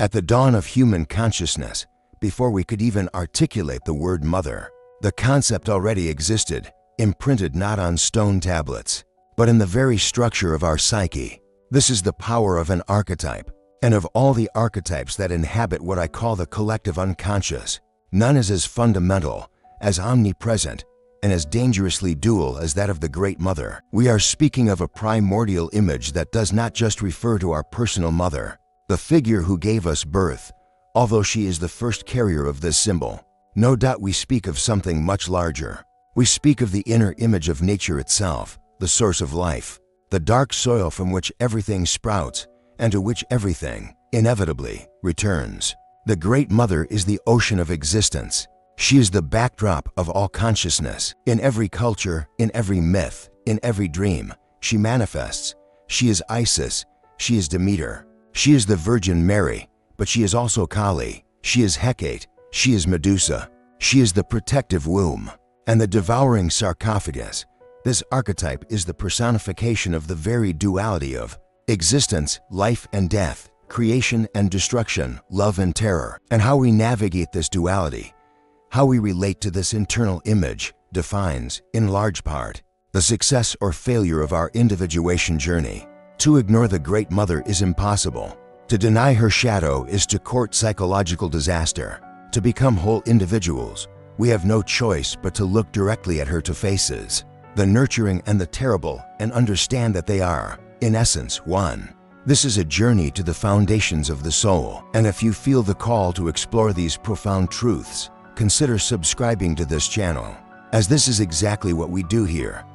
At the dawn of human consciousness, before we could even articulate the word mother, the concept already existed, imprinted not on stone tablets, but in the very structure of our psyche. This is the power of an archetype, and of all the archetypes that inhabit what I call the collective unconscious, none is as fundamental, as omnipresent, and as dangerously dual as that of the Great Mother. We are speaking of a primordial image that does not just refer to our personal mother, the figure who gave us birth, although she is the first carrier of this symbol. No doubt we speak of something much larger. We speak of the inner image of nature itself, the source of life, the dark soil from which everything sprouts and to which everything, inevitably, returns. The Great Mother is the ocean of existence. She is the backdrop of all consciousness. In every culture, in every myth, in every dream, she manifests. She is Isis. She is Demeter. She is the Virgin Mary, but she is also Kali. She is Hecate. She is Medusa. She is the protective womb and the devouring sarcophagus. This archetype is the personification of the very duality of existence, life and death, creation and destruction, love and terror. And how we navigate this duality, how we relate to this internal image, defines, in large part, the success or failure of our individuation journey. To ignore the Great Mother is impossible. To deny her shadow is to court psychological disaster. To become whole individuals, we have no choice but to look directly at her two faces, the nurturing and the terrible, and understand that they are, in essence, one. This is a journey to the foundations of the soul, and if you feel the call to explore these profound truths, consider subscribing to this channel, as this is exactly what we do here.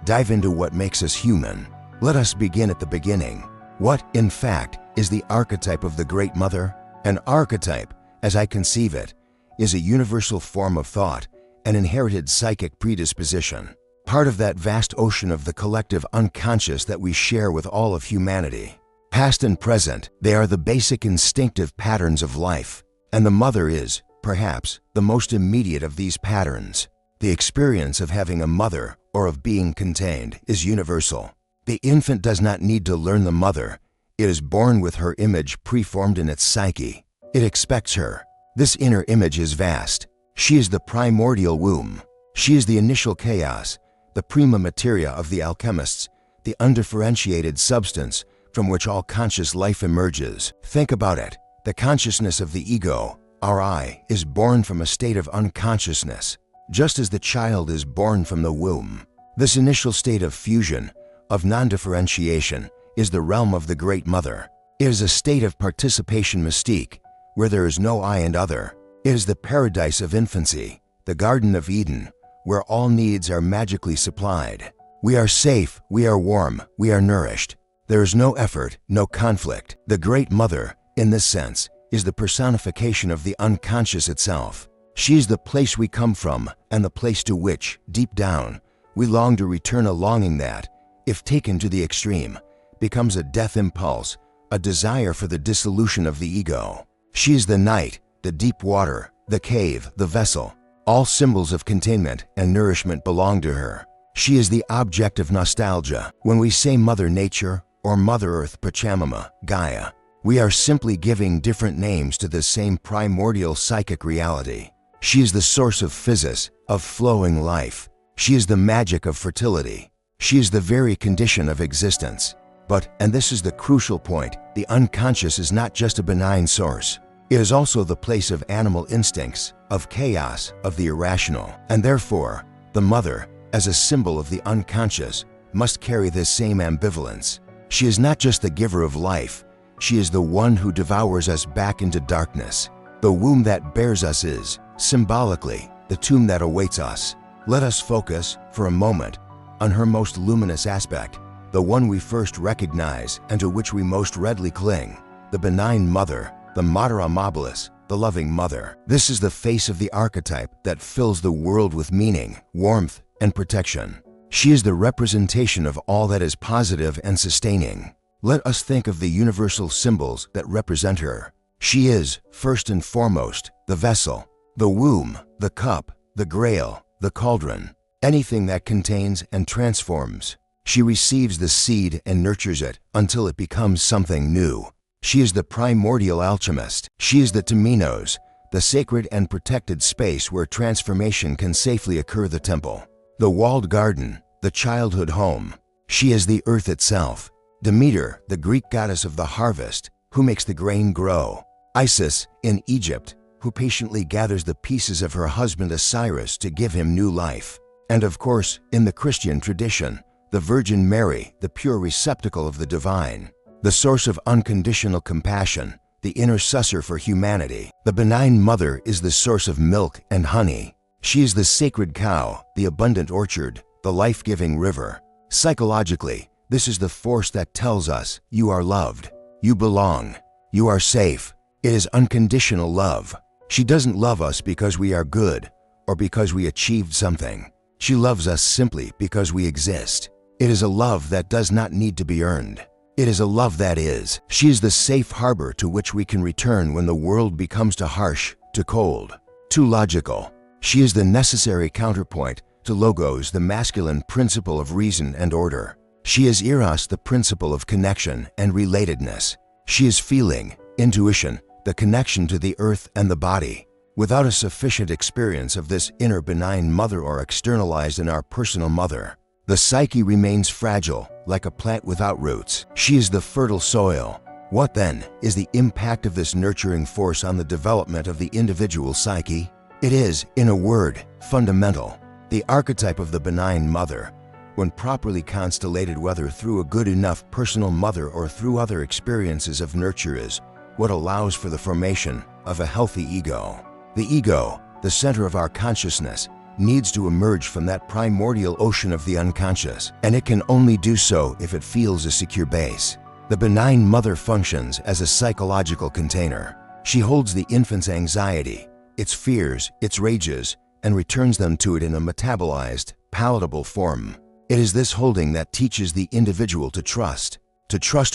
Dive into what makes us human. Let us begin at the beginning. What, in fact, is the archetype of the Great Mother? An archetype, as I conceive it, is a universal form of thought, an inherited psychic predisposition, part of that vast ocean of the collective unconscious that we share with all of humanity. Past and present, they are the basic instinctive patterns of life, and the mother is, perhaps, the most immediate of these patterns. The experience of having a mother or of being contained is universal. The infant does not need to learn the mother. It is born with her image preformed in its psyche. It expects her. This inner image is vast. She is the primordial womb. She is the initial chaos, the prima materia of the alchemists, the undifferentiated substance from which all conscious life emerges. Think about it. The consciousness of the ego, our I, is born from a state of unconsciousness, just as the child is born from the womb. This initial state of fusion, of non-differentiation, is the realm of the Great Mother. It is a state of participation mystique, where there is no I and other. It is the paradise of infancy, the Garden of Eden, where all needs are magically supplied. We are safe, we are warm, we are nourished. There is no effort, no conflict. The Great Mother, in this sense, is the personification of the unconscious itself. She is the place we come from and the place to which, deep down, we long to return, a longing that, if taken to the extreme, becomes a death impulse, a desire for the dissolution of the ego. She is the night, the deep water, the cave, the vessel. All symbols of containment and nourishment belong to her. She is the object of nostalgia. When we say Mother Nature or Mother Earth, Pachamama, Gaia, we are simply giving different names to the same primordial psychic reality. She is the source of physis, of flowing life. She is the magic of fertility. She is the very condition of existence. But, and this is the crucial point, the unconscious is not just a benign source. It is also the place of animal instincts, of chaos, of the irrational. And therefore, the mother, as a symbol of the unconscious, must carry this same ambivalence. She is not just the giver of life. She is the one who devours us back into darkness. The womb that bears us is, symbolically, the tomb that awaits us. Let us focus, for a moment, on her most luminous aspect, the one we first recognize and to which we most readily cling, the benign mother, the Mater Amabilis, the loving mother. This is the face of the archetype that fills the world with meaning, warmth, and protection. She is the representation of all that is positive and sustaining. Let us think of the universal symbols that represent her. She is, first and foremost, the vessel, the womb, the cup, the grail, the cauldron, anything that contains and transforms. She receives the seed and nurtures it until it becomes something new, She is the primordial alchemist. She is the temenos, the sacred and protected space where transformation can safely occur, the temple, the walled garden, the childhood home. She is the earth itself. Demeter, the Greek goddess of the harvest, who makes the grain grow. Isis, in Egypt, who patiently gathers the pieces of her husband Osiris to give him new life. And of course, in the Christian tradition, the Virgin Mary, the pure receptacle of the divine, the source of unconditional compassion, the intercessor for humanity. The benign mother is the source of milk and honey. She is the sacred cow, the abundant orchard, the life-giving river. Psychologically, this is the force that tells us you are loved, you belong, you are safe. It is unconditional love. She doesn't love us because we are good or because we achieved something. She loves us simply because we exist. It is a love that does not need to be earned. It is a love that is. She is the safe harbor to which we can return when the world becomes too harsh, too cold, too logical. She is the necessary counterpoint to logos, the masculine principle of reason and order. She is eros, the principle of connection and relatedness. She is feeling, intuition, the connection to the earth and the body. Without a sufficient experience of this inner benign mother or externalized in our personal mother, the psyche remains fragile, like a plant without roots. She is the fertile soil. What then is the impact of this nurturing force on the development of the individual psyche? It is, in a word, fundamental. The archetype of the benign mother, when properly constellated, whether through a good enough personal mother or through other experiences of nurture, is what allows for the formation of a healthy ego. The ego, the center of our consciousness, needs to emerge from that primordial ocean of the unconscious, and it can only do so if it feels a secure base. The benign mother functions as a psychological container. She holds the infant's anxiety, its fears, its rages, and returns them to it in a metabolized, palatable form. It is this holding that teaches the individual to trust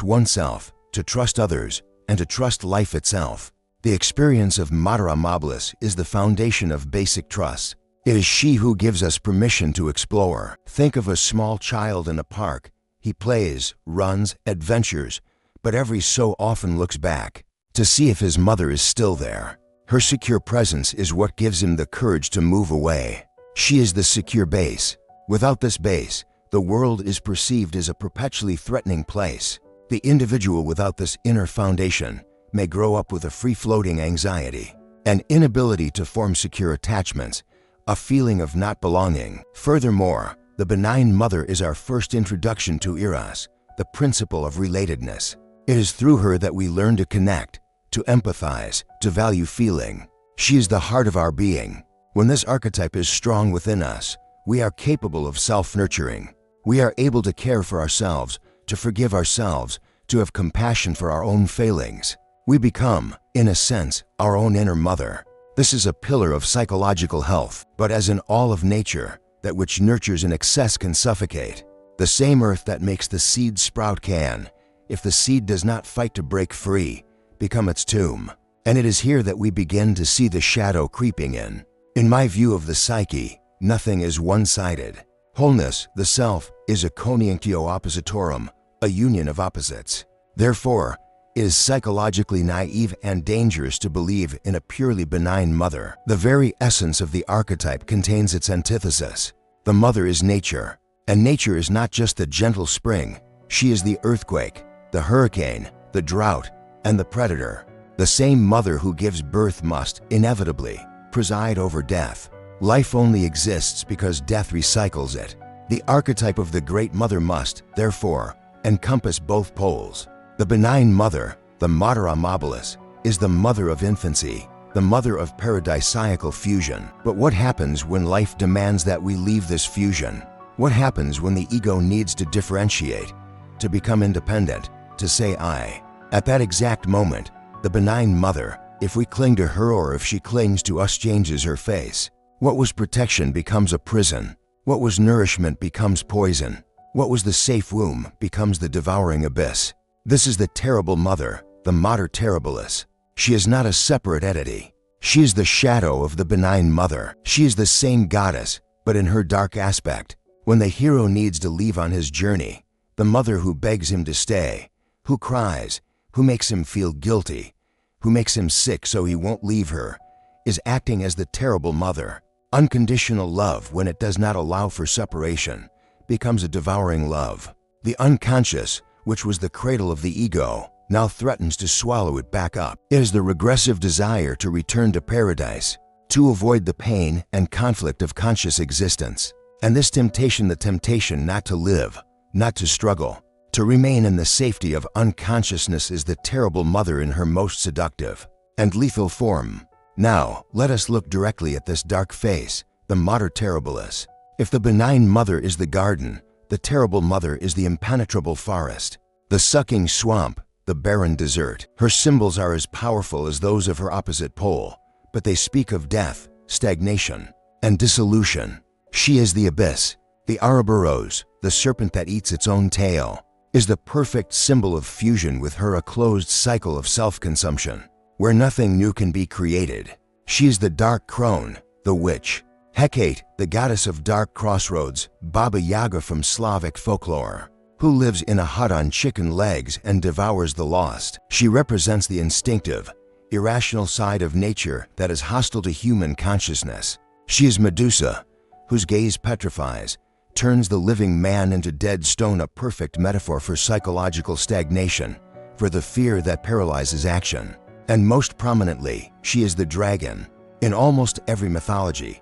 oneself, to trust others, and to trust life itself. The experience of Mater Amabilis is the foundation of basic trust. It is she who gives us permission to explore. Think of a small child in a park. He plays, runs, adventures, but every so often looks back to see if his mother is still there. Her secure presence is what gives him the courage to move away. She is the secure base. Without this base, the world is perceived as a perpetually threatening place. The individual without this inner foundation may grow up with a free-floating anxiety, an inability to form secure attachments, a feeling of not belonging. Furthermore, the benign mother is our first introduction to eros, the principle of relatedness. It is through her that we learn to connect, to empathize, to value feeling. She is the heart of our being. When this archetype is strong within us, we are capable of self-nurturing. We are able to care for ourselves, to forgive ourselves, to have compassion for our own failings. We become, in a sense, our own inner mother. This is a pillar of psychological health, but as in all of nature, that which nurtures in excess can suffocate. The same earth that makes the seed sprout can, if the seed does not fight to break free, become its tomb. And it is here that we begin to see the shadow creeping in. In my view of the psyche, nothing is one-sided. Wholeness, the self, is a coniunctio oppositorum, a union of opposites. Therefore, it is psychologically naive and dangerous to believe in a purely benign mother. The very essence of the archetype contains its antithesis. The mother is nature, and nature is not just the gentle spring. She is the earthquake, the hurricane, the drought, and the predator. The same mother who gives birth must, inevitably, preside over death. Life only exists because death recycles it. The archetype of the great mother must, therefore, encompass both poles. The benign mother, the Mater Amabilis, is the mother of infancy, the mother of paradisiacal fusion. But what happens when life demands that we leave this fusion? What happens when the ego needs to differentiate, to become independent, to say I? At that exact moment, the benign mother, if we cling to her or if she clings to us, changes her face. What was protection becomes a prison. What was nourishment becomes poison. What was the safe womb becomes the devouring abyss. This is the terrible mother, the Mater Terribilis. She is not a separate entity. She is the shadow of the benign mother. She is the same goddess, but in her dark aspect. When the hero needs to leave on his journey, the mother who begs him to stay, who cries, who makes him feel guilty, who makes him sick so he won't leave her, is acting as the terrible mother. Unconditional love, when it does not allow for separation, becomes a devouring love. The unconscious, which was the cradle of the ego, now threatens to swallow it back up. It is the regressive desire to return to paradise, to avoid the pain and conflict of conscious existence. And this temptation, the temptation not to live, not to struggle, to remain in the safety of unconsciousness, is the terrible mother in her most seductive and lethal form. Now, let us look directly at this dark face, the mater terribilis. If the benign mother is the garden, the terrible mother is the impenetrable forest, the sucking swamp, the barren desert. Her symbols are as powerful as those of her opposite pole, but they speak of death, stagnation, and dissolution. She is the abyss, the Ouroboros, the serpent that eats its own tail, is the perfect symbol of fusion with her, a closed cycle of self-consumption, where nothing new can be created. She is the dark crone, the witch, Hecate, the goddess of dark crossroads, Baba Yaga from Slavic folklore, who lives in a hut on chicken legs and devours the lost. She represents the instinctive, irrational side of nature that is hostile to human consciousness. She is Medusa, whose gaze petrifies, turns the living man into dead stone, a perfect metaphor for psychological stagnation, for the fear that paralyzes action. And most prominently, she is the dragon. In almost every mythology,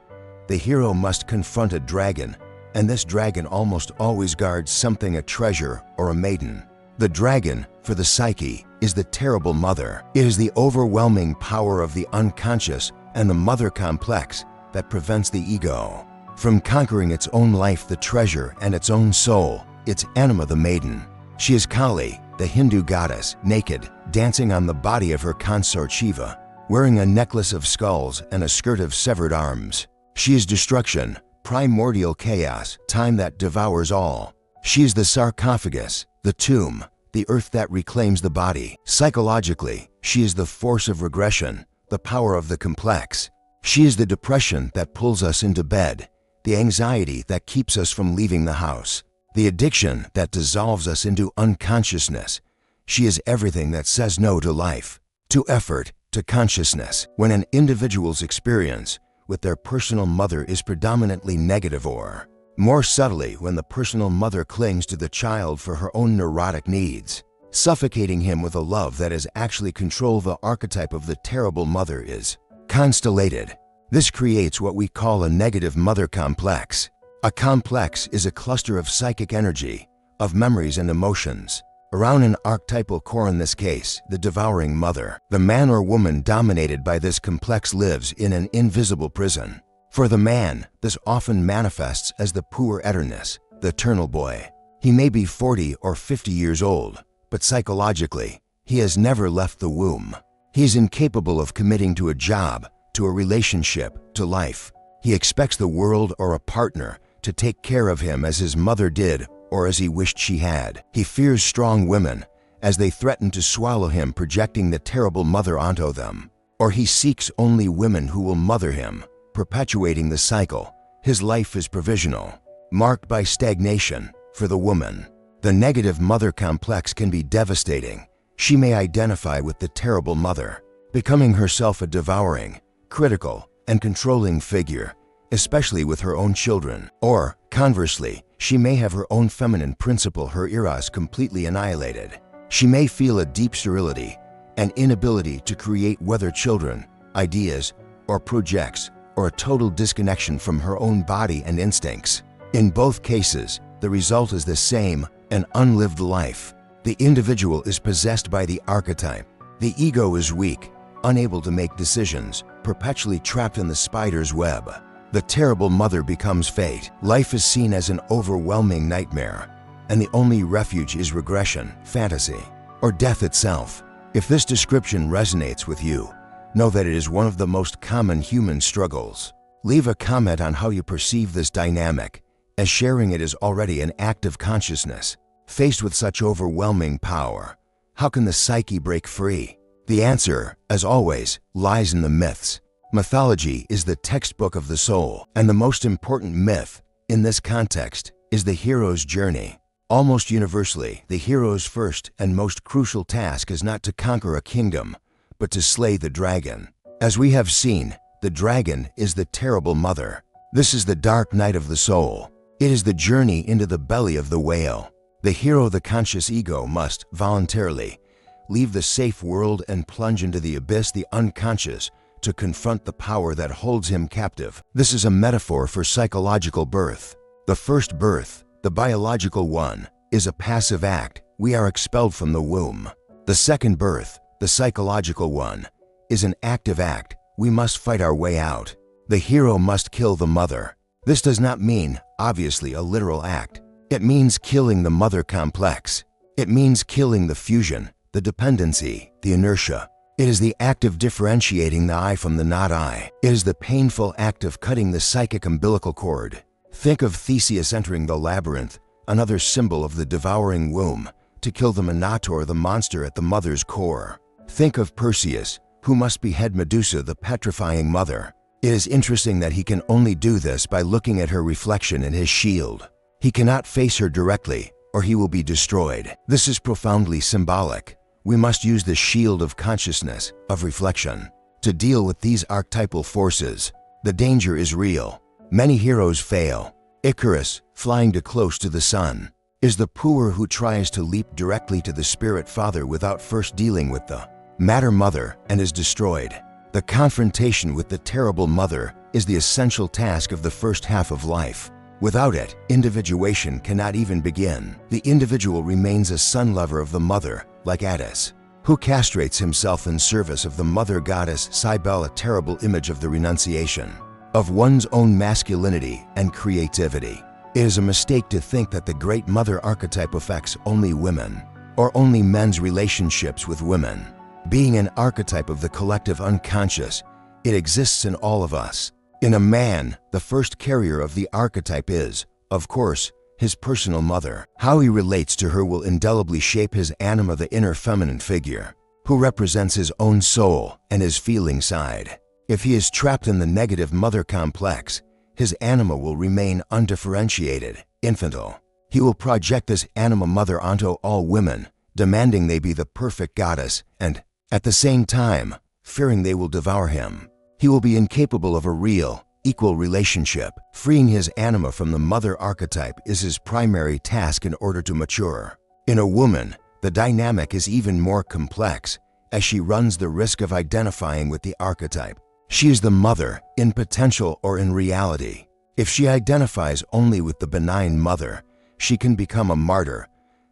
the hero must confront a dragon, and this dragon almost always guards something, a treasure or a maiden. The dragon, for the psyche, is the terrible mother. It is the overwhelming power of the unconscious and the mother complex that prevents the ego from conquering its own life, the treasure, and its own soul, its anima, the maiden. She is Kali, the Hindu goddess, naked, dancing on the body of her consort Shiva, wearing a necklace of skulls and a skirt of severed arms. She is destruction, primordial chaos, time that devours all. She is the sarcophagus, the tomb, the earth that reclaims the body. Psychologically, she is the force of regression, the power of the complex. She is the depression that pulls us into bed, the anxiety that keeps us from leaving the house, the addiction that dissolves us into unconsciousness. She is everything that says no to life, to effort, to consciousness. When an individual's experience with their personal mother is predominantly negative, or more subtly, when the personal mother clings to the child for her own neurotic needs, suffocating him with a love that is actually control, the archetype of the terrible mother is constellated. This creates what we call a negative mother complex. A complex is a cluster of psychic energy, of memories and emotions, around an archetypal core, in this case, the devouring mother. The man or woman dominated by this complex lives in an invisible prison. For the man, this often manifests as the puer aeternus, the eternal boy. He may be 40 or 50 years old, but psychologically, he has never left the womb. He is incapable of committing to a job, to a relationship, to life. He expects the world or a partner to take care of him as his mother did, or as he wished she had. He fears strong women as they threaten to swallow him, projecting the terrible mother onto them. Or he seeks only women who will mother him, perpetuating the cycle. His life is provisional, marked by stagnation. For the woman, the negative mother complex can be devastating. She may identify with the terrible mother, becoming herself a devouring, critical, and controlling figure, especially with her own children. Or, conversely, she may have her own feminine principle, her eros completely annihilated. She may feel a deep sterility, an inability to create, whether children, ideas, or projects, or a total disconnection from her own body and instincts. In both cases, the result is the same, an unlived life. The individual is possessed by the archetype. The ego is weak, unable to make decisions, perpetually trapped in the spider's web. The terrible mother becomes fate. Life is seen as an overwhelming nightmare, and the only refuge is regression, fantasy, or death itself. If this description resonates with you, know that it is one of the most common human struggles. Leave a comment on how you perceive this dynamic, as sharing it is already an act of consciousness. Faced with such overwhelming power, how can the psyche break free? The answer, as always, lies in the myths. Mythology is the textbook of the soul, and the most important myth, in this context, is the hero's journey. Almost universally, the hero's first and most crucial task is not to conquer a kingdom, but to slay the dragon. As we have seen, the dragon is the terrible mother. This is the dark night of the soul. It is the journey into the belly of the whale. The hero, the conscious ego, must voluntarily leave the safe world and plunge into the abyss, the unconscious, to confront the power that holds him captive. This is a metaphor for psychological birth. The first birth, the biological one, is a passive act. We are expelled from the womb. The second birth, the psychological one, is an active act. We must fight our way out. The hero must kill the mother. This does not mean, obviously, a literal act. It means killing the mother complex. It means killing the fusion, the dependency, the inertia. It is the act of differentiating the I from the not I. It is the painful act of cutting the psychic umbilical cord. Think of Theseus entering the labyrinth, another symbol of the devouring womb, to kill the minotaur, the monster at the mother's core. Think of Perseus, who must behead Medusa, the petrifying mother. It is interesting that he can only do this by looking at her reflection in his shield. He cannot face her directly, or he will be destroyed. This is profoundly symbolic. We must use the shield of consciousness, of reflection, to deal with these archetypal forces. The danger is real. Many heroes fail. Icarus, flying too close to the sun, is the poor who tries to leap directly to the spirit father without first dealing with the matter mother and is destroyed. The confrontation with the terrible mother is the essential task of the first half of life. Without it, individuation cannot even begin. The individual remains a son lover of the mother, like Attis, who castrates himself in service of the mother goddess Cybele, a terrible image of the renunciation of one's own masculinity and creativity. It is a mistake to think that the great mother archetype affects only women, or only men's relationships with women. Being an archetype of the collective unconscious, it exists in all of us. In a man, the first carrier of the archetype is, of course, his personal mother. How he relates to her will indelibly shape his anima, the inner feminine figure, who represents his own soul and his feeling side. If he is trapped in the negative mother complex, his anima will remain undifferentiated, infantile. He will project this anima mother onto all women, demanding they be the perfect goddess and, at the same time, fearing they will devour him. He will be incapable of a real, equal relationship. Freeing his anima from the mother archetype is his primary task in order to mature. In a woman, the dynamic is even more complex, as she runs the risk of identifying with the archetype. She is the mother, in potential or in reality. If she identifies only with the benign mother, she can become a martyr,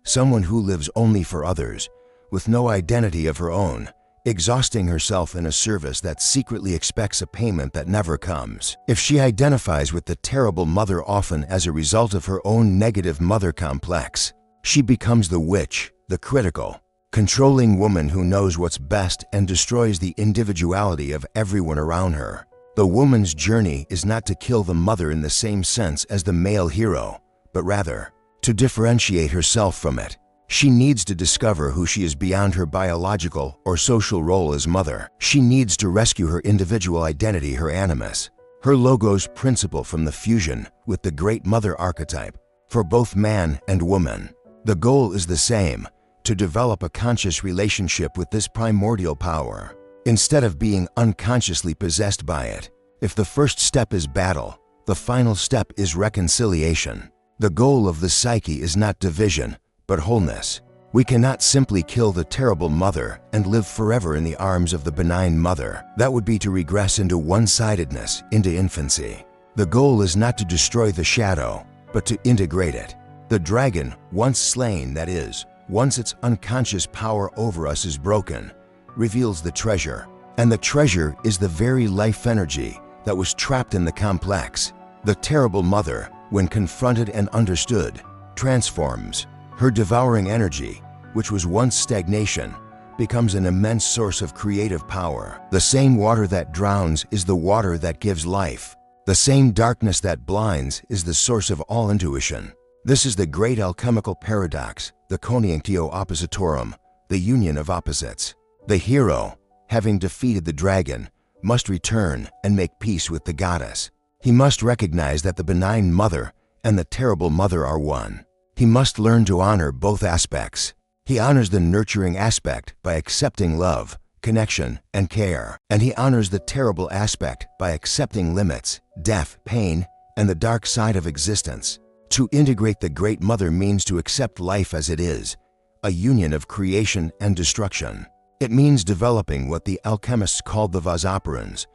someone who lives only for others, with no identity of her own, exhausting herself in a service that secretly expects a payment that never comes. If she identifies with the terrible mother, often as a result of her own negative mother complex, she becomes the witch, the critical, controlling woman who knows what's best and destroys the individuality of everyone around her. The woman's journey is not to kill the mother in the same sense as the male hero, but rather to differentiate herself from it. She needs to discover who she is beyond her biological or social role as mother. She needs to rescue her individual identity, her animus, her logos principle from the fusion with the great mother archetype. For both man and woman, the goal is the same: to develop a conscious relationship with this primordial power, instead of being unconsciously possessed by it. If the first step is battle, the final step is reconciliation. The goal of the psyche is not division, but wholeness. We cannot simply kill the terrible mother and live forever in the arms of the benign mother. That would be to regress into one-sidedness, into infancy. The goal is not to destroy the shadow, but to integrate it. The dragon, once slain, that is, once its unconscious power over us is broken, reveals the treasure. And the treasure is the very life energy that was trapped in the complex. The terrible mother, when confronted and understood, transforms. Her devouring energy, which was once stagnation, becomes an immense source of creative power. The same water that drowns is the water that gives life. The same darkness that blinds is the source of all intuition. This is the great alchemical paradox, the coniunctio oppositorum, the union of opposites. The hero, having defeated the dragon, must return and make peace with the goddess. He must recognize that the benign mother and the terrible mother are one. he must learn to honor both aspects. He honors the nurturing aspect by accepting love, connection, and care. And he honors the terrible aspect by accepting limits, death, pain, and the dark side of existence. To integrate the Great Mother means to accept life as it is, a union of creation and destruction. It means developing what the alchemists called the vas operans,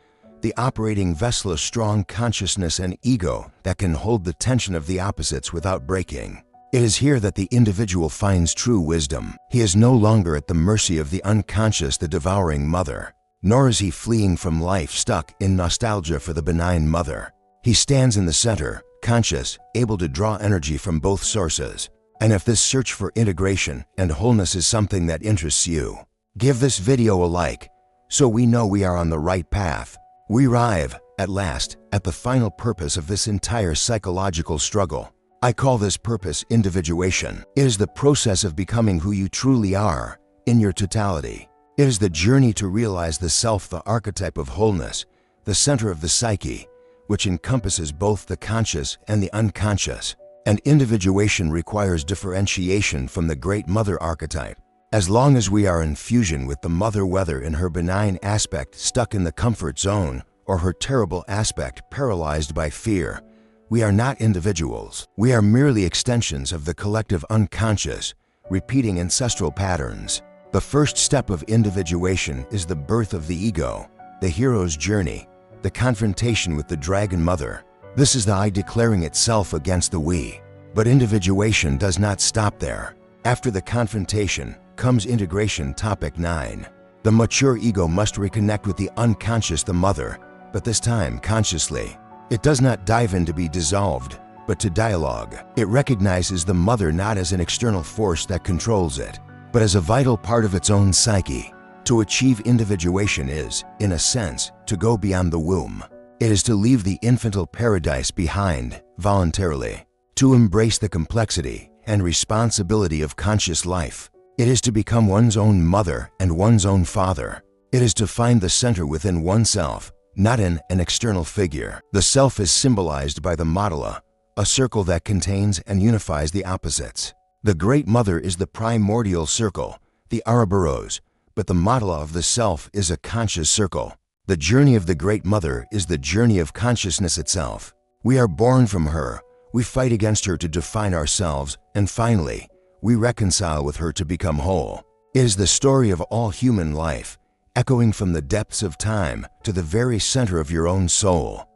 the operating vessel of strong consciousness and ego that can hold the tension of the opposites without breaking. It is here that the individual finds true wisdom. He is no longer at the mercy of the unconscious, the devouring mother, nor is he fleeing from life stuck in nostalgia for the benign mother. He stands in the center, conscious, able to draw energy from both sources. And if this search for integration and wholeness is something that interests you, give this video a like so we know we are on the right path. We arrive, at last, at the final purpose of this entire psychological struggle. I call this purpose individuation. It is the process of becoming who you truly are, in your totality. It is the journey to realize the self, the archetype of wholeness, the center of the psyche, which encompasses both the conscious and the unconscious. And individuation requires differentiation from the Great Mother archetype. As long as we are in fusion with the mother, whether in her benign aspect stuck in the comfort zone or her terrible aspect paralyzed by fear, we are not individuals. We are merely extensions of the collective unconscious, repeating ancestral patterns. The first step of individuation is the birth of the ego, the hero's journey, the confrontation with the dragon mother. This is the I declaring itself against the we. But individuation does not stop there. After the confrontation comes integration. Topic 9. The mature ego must reconnect with the unconscious, the mother, but this time consciously. It does not dive in to be dissolved, but to dialogue. It recognizes the mother not as an external force that controls it, but as a vital part of its own psyche. To achieve individuation is, in a sense, to go beyond the womb. It is to leave the infantile paradise behind, voluntarily, to embrace the complexity and responsibility of conscious life. It is to become one's own mother and one's own father. It is to find the center within oneself, not in an external figure. The self is symbolized by the mandala, a circle that contains and unifies the opposites. The Great Mother is the primordial circle, the Ouroboros, but the mandala of the self is a conscious circle. The journey of the Great Mother is the journey of consciousness itself. We are born from her, we fight against her to define ourselves, and finally, we reconcile with her to become whole. It is the story of all human life, echoing from the depths of time to the very center of your own soul.